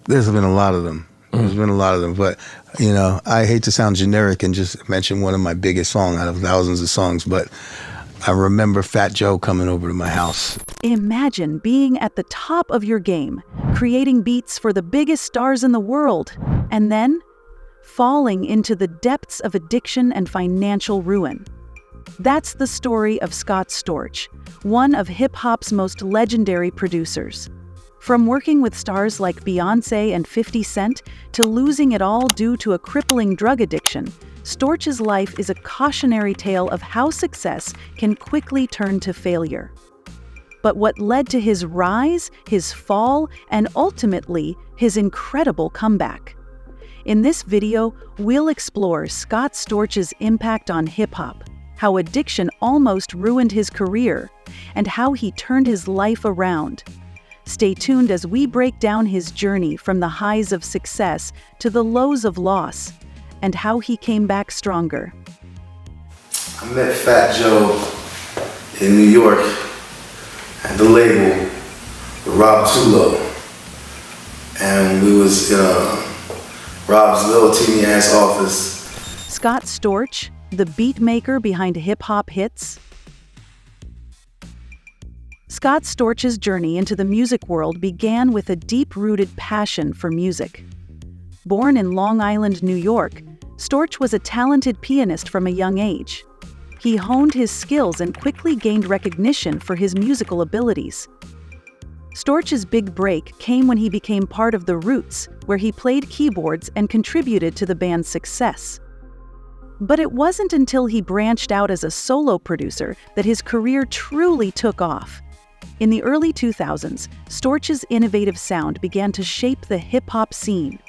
There's been a lot of them. There's been a lot of them, but you know, I hate to sound generic and just mention one of my biggest songs out of thousands of songs, but I remember Fat Joe coming over to my house. Imagine being at the top of your game, creating beats for the biggest stars in the world, and then falling into the depths of addiction and financial ruin. That's the story of Scott Storch, one of hip-hop's most legendary producers. From working with stars like Beyoncé and 50 Cent to losing it all due to a crippling drug addiction, Storch's life is a cautionary tale of how success can quickly turn to failure. But what led to his rise, his fall, and ultimately his incredible comeback? In this video, we'll explore Scott Storch's impact on hip-hop, how addiction almost ruined his career, and how he turned his life around. Stay tuned as we break down his journey from the highs of success to the lows of loss, and how he came back stronger. I met Fat Joe in New York at the label with Rob Tulo, and we was in Rob's little teeny ass office. Scott Storch, the beat maker behind hip-hop hits. Scott Storch's journey into the music world began with a deep-rooted passion for music. Born in Long Island, New York, Storch was a talented pianist from a young age. He honed his skills and quickly gained recognition for his musical abilities. Storch's big break came when he became part of The Roots, where he played keyboards and contributed to the band's success. But it wasn't until he branched out as a solo producer that his career truly took off. In the early 2000s, Storch's innovative sound began to shape the hip-hop scene.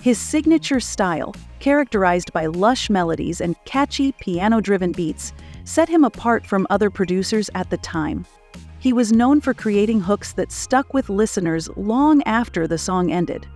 His signature style, characterized by lush melodies and catchy piano-driven beats, set him apart from other producers at the time. He was known for creating hooks that stuck with listeners long after the song ended.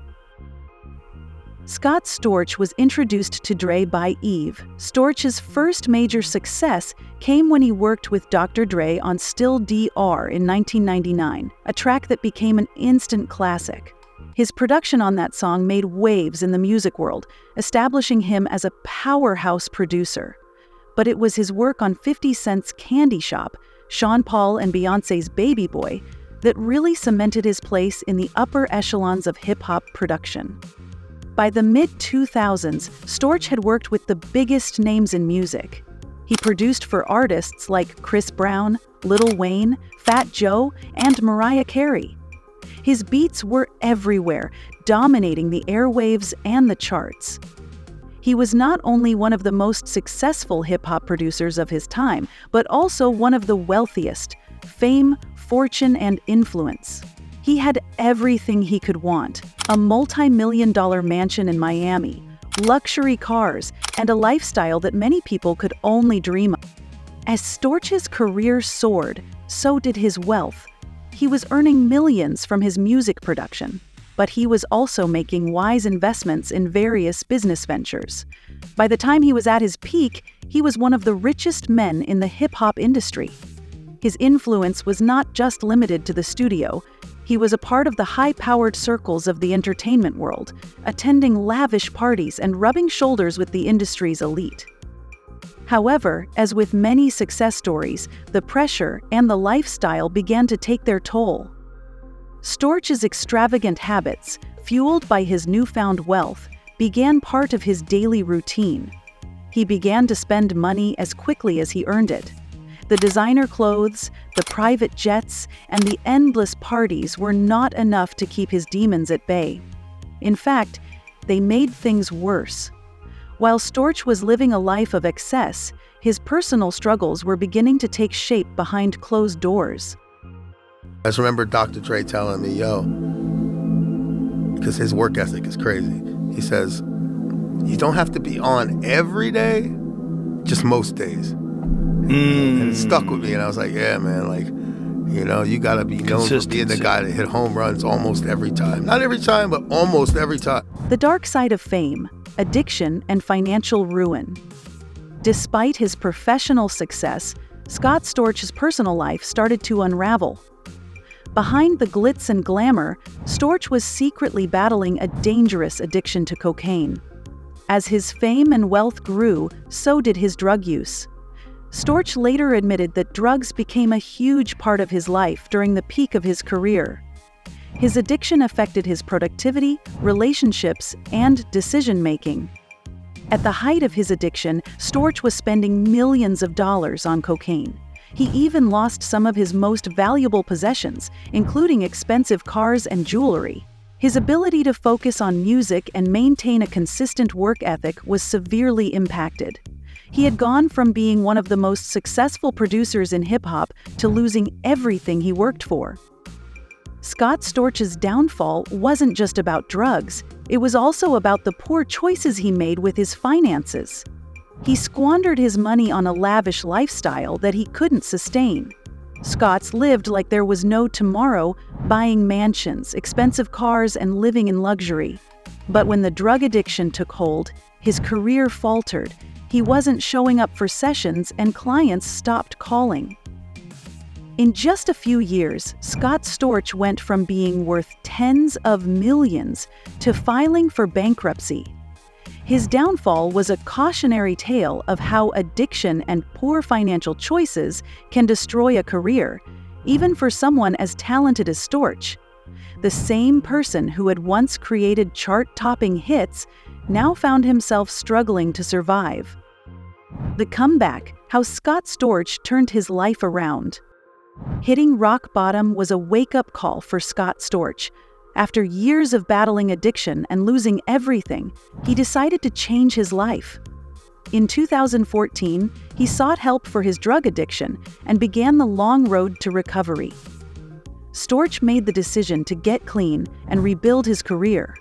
Scott Storch was introduced to D.R.E by Eve. Storch's first major success came when he worked with Dr. Dre on Still D.R.E in 1999, a track that became an instant classic. His production on that song made waves in the music world, establishing him as a powerhouse producer. But it was his work on 50 Cent's Candy Shop, Sean Paul and Beyoncé's Baby Boy, that really cemented his place in the upper echelons of hip-hop production. By the mid-2000s, Storch had worked with the biggest names in music. He produced for artists like Chris Brown, Lil Wayne, Fat Joe, and Mariah Carey. His beats were everywhere, dominating the airwaves and the charts. He was not only one of the most successful hip-hop producers of his time, but also one of the wealthiest: fame, fortune, and influence. He had everything he could want: a multi-million-dollar mansion in Miami, luxury cars, and a lifestyle that many people could only dream of. As Storch's career soared, so did his wealth. He was earning millions from his music production, but he was also making wise investments in various business ventures. By the time he was at his peak, he was one of the richest men in the hip-hop industry. His influence was not just limited to the studio. He was a part of the high-powered circles of the entertainment world, attending lavish parties and rubbing shoulders with the industry's elite. However, as with many success stories, the pressure and the lifestyle began to take their toll. Storch's extravagant habits, fueled by his newfound wealth, began part of his daily routine. He began to spend money as quickly as he earned it. The designer clothes, the private jets, and the endless parties were not enough to keep his demons at bay. In fact, they made things worse. While Storch was living a life of excess, his personal struggles were beginning to take shape behind closed doors. I just remember Dr. Dre telling me, yo, because his work ethic is crazy. He says, you don't have to be on every day, just most days. And it stuck with me, and I was like, yeah, man, like, you know, you gotta be known for being the guy that hit home runs almost every time. Not every time, but almost every time. The dark side of fame, addiction, and financial ruin. Despite his professional success, Scott Storch's personal life started to unravel. Behind the glitz and glamour, Storch was secretly battling a dangerous addiction to cocaine. As his fame and wealth grew, so did his drug use. Storch later admitted that drugs became a huge part of his life during the peak of his career. His addiction affected his productivity, relationships, and decision-making. At the height of his addiction, Storch was spending millions of dollars on cocaine. He even lost some of his most valuable possessions, including expensive cars and jewelry. His ability to focus on music and maintain a consistent work ethic was severely impacted. He had gone from being one of the most successful producers in hip-hop to losing everything he worked for. Scott Storch's downfall wasn't just about drugs, it was also about the poor choices he made with his finances. He squandered his money on a lavish lifestyle that he couldn't sustain. Scott's lived like there was no tomorrow, buying mansions, expensive cars, and living in luxury. But when the drug addiction took hold, his career faltered. He wasn't showing up for sessions and clients stopped calling. In just a few years, Scott Storch went from being worth tens of millions to filing for bankruptcy. His downfall was a cautionary tale of how addiction and poor financial choices can destroy a career, even for someone as talented as Storch. The same person who had once created chart-topping hits now found himself struggling to survive. The comeback, how Scott Storch turned his life around. Hitting rock bottom was a wake-up call for Scott Storch. After years of battling addiction and losing everything, he decided to change his life. In 2014, he sought help for his drug addiction and began the long road to recovery. Storch made the decision to get clean and rebuild his career.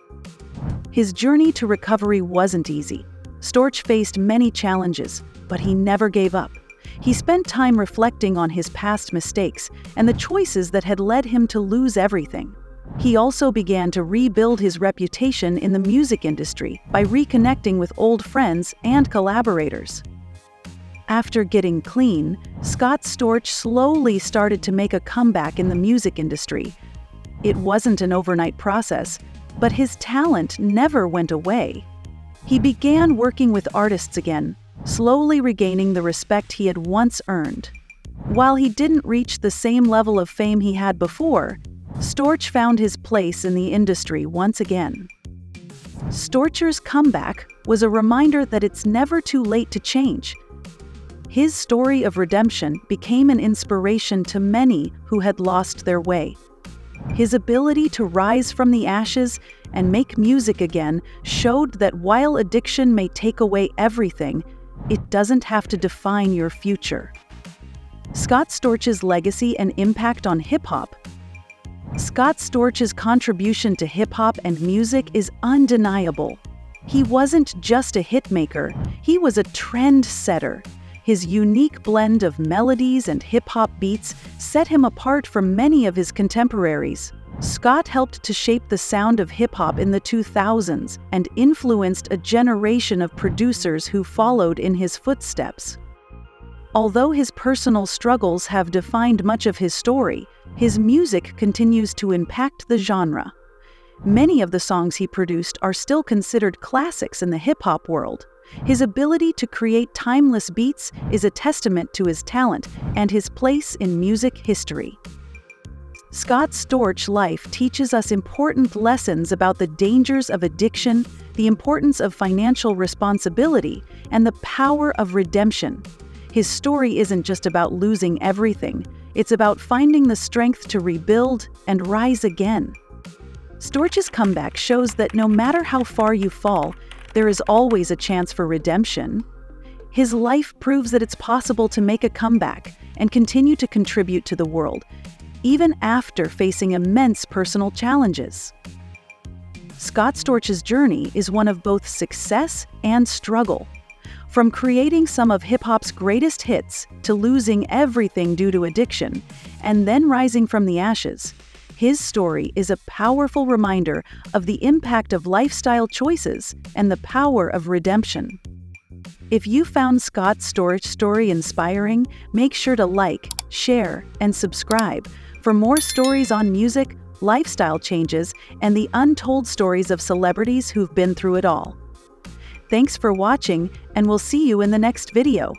His journey to recovery wasn't easy. Storch faced many challenges, but he never gave up. He spent time reflecting on his past mistakes and the choices that had led him to lose everything. He also began to rebuild his reputation in the music industry by reconnecting with old friends and collaborators. After getting clean, Scott Storch slowly started to make a comeback in the music industry. It wasn't an overnight process, but his talent never went away. He began working with artists again, slowly regaining the respect he had once earned. While he didn't reach the same level of fame he had before, Storch found his place in the industry once again. Storch's comeback was a reminder that it's never too late to change. His story of redemption became an inspiration to many who had lost their way. His ability to rise from the ashes and make music again showed that while addiction may take away everything, it doesn't have to define your future. Scott Storch's legacy and impact on hip-hop. Scott Storch's contribution to hip-hop and music is undeniable. He wasn't just a hitmaker, he was a trendsetter. His unique blend of melodies and hip-hop beats set him apart from many of his contemporaries. Scott helped to shape the sound of hip-hop in the 2000s and influenced a generation of producers who followed in his footsteps. Although his personal struggles have defined much of his story, his music continues to impact the genre. Many of the songs he produced are still considered classics in the hip-hop world. His ability to create timeless beats is a testament to his talent and his place in music history. Scott Storch's life teaches us important lessons about the dangers of addiction, the importance of financial responsibility, and the power of redemption. His story isn't just about losing everything, it's about finding the strength to rebuild and rise again. Storch's comeback shows that no matter how far you fall, there is always a chance for redemption. His life proves that it's possible to make a comeback and continue to contribute to the world, even after facing immense personal challenges. Scott Storch's journey is one of both success and struggle. From creating some of hip-hop's greatest hits to losing everything due to addiction, and then rising from the ashes, his story is a powerful reminder of the impact of lifestyle choices and the power of redemption. If you found Scott Storch's story inspiring, make sure to like, share, and subscribe for more stories on music, lifestyle changes, and the untold stories of celebrities who've been through it all. Thanks for watching, and we'll see you in the next video.